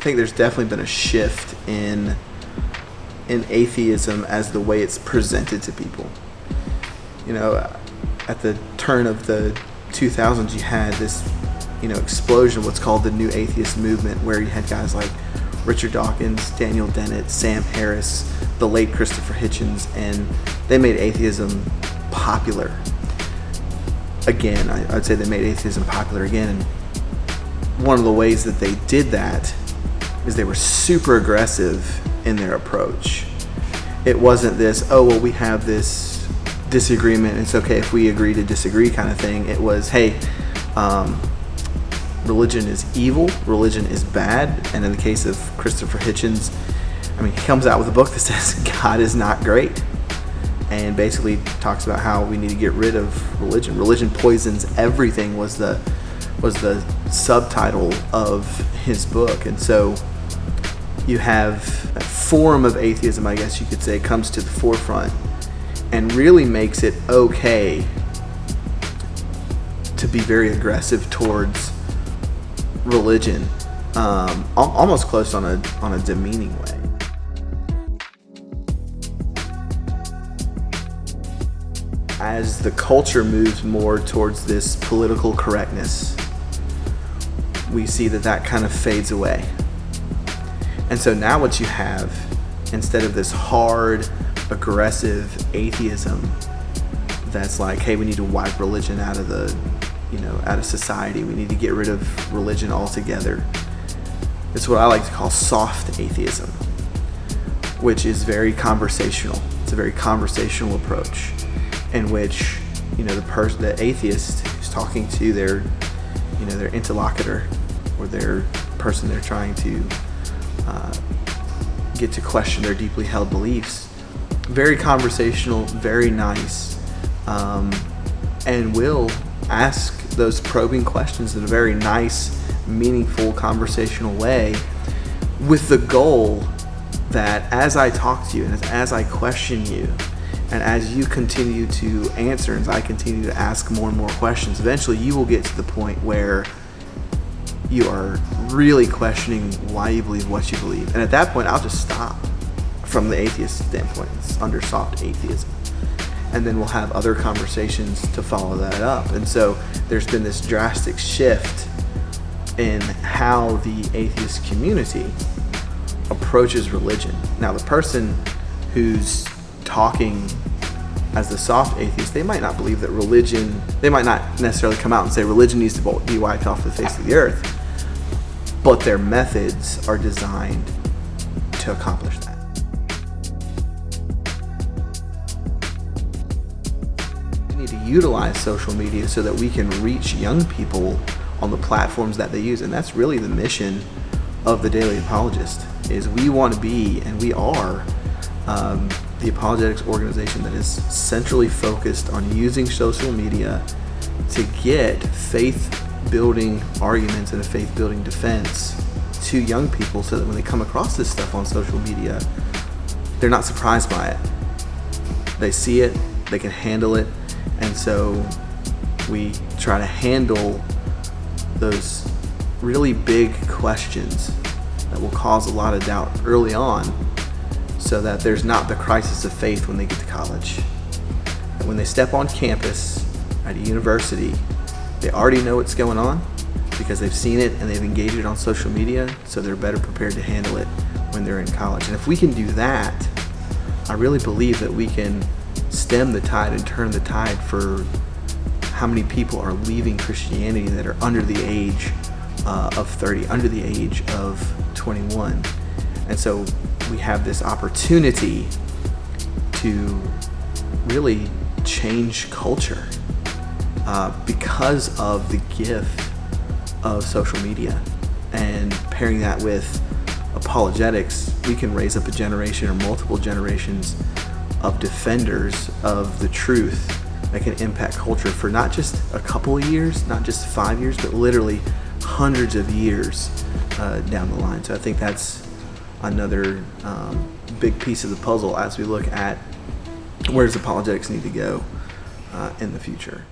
think there's definitely been a shift in atheism as the way it's presented to people. At the turn of the 2000s, you had this, explosion of what's called the New Atheist Movement, where you had guys like Richard Dawkins, Daniel Dennett, Sam Harris, the late Christopher Hitchens, and they made atheism popular again. I'd say they made atheism popular again, and one of the ways that they did that is they were super aggressive in their approach. It wasn't this, oh, well, we have this disagreement, it's okay if we agree to disagree kind of thing. It was, hey, religion is evil, religion is bad, and in the case of Christopher Hitchens, he comes out with a book that says God is not great, and basically talks about how we need to get rid of religion. Religion poisons everything was the subtitle of his book. And so you have a form of atheism, I guess you could say, comes to the forefront and really makes it okay to be very aggressive towards religion, almost close on a demeaning way. As the culture moves more towards this political correctness, we see that kind of fades away. And so now what you have, instead of this hard, aggressive atheism that's like, hey, we need to wipe religion out of out of society, we need to get rid of religion altogether. It's what I like to call soft atheism, which is very conversational. It's a very conversational approach in which, the atheist who's talking to their interlocutor or their person they're trying to get to question their deeply held beliefs. Very conversational, very nice, and will ask those probing questions in a very nice, meaningful, conversational way, with the goal that as I talk to you and as I question you, and as you continue to answer, and as I continue to ask more and more questions, eventually you will get to the point where you are really questioning why you believe what you believe. And at that point, I'll just stop from the atheist standpoint. It's under soft atheism. And then we'll have other conversations to follow that up. And so there's been this drastic shift in how the atheist community approaches religion. Now, the person who's talking as the soft atheist, they might not believe that religion, they might not necessarily come out and say religion needs to be wiped off the face of the earth, but their methods are designed to accomplish that. We need to utilize social media so that we can reach young people on the platforms that they use, and that's really the mission of the Daily Apologist. Is we want to be, and we are, the apologetics organization that is centrally focused on using social media to get faith-building arguments and a faith-building defense to young people, so that when they come across this stuff on social media, they're not surprised by it. They see it, they can handle it, and so we try to handle those really big questions that will cause a lot of doubt early on, so that there's not the crisis of faith when they get to college. And when they step on campus at a university, they already know what's going on because they've seen it and they've engaged it on social media, so they're better prepared to handle it when they're in college. And if we can do that, I really believe that we can stem the tide and turn the tide for how many people are leaving Christianity that are under the age of 30, under the age of 21. And so we have this opportunity to really change culture because of the gift of social media. And pairing that with apologetics, we can raise up a generation or multiple generations of defenders of the truth that can impact culture for not just a couple of years, not just 5 years, but literally hundreds of years down the line. So I think that's another big piece of the puzzle as we look at where does apologetics need to go in the future.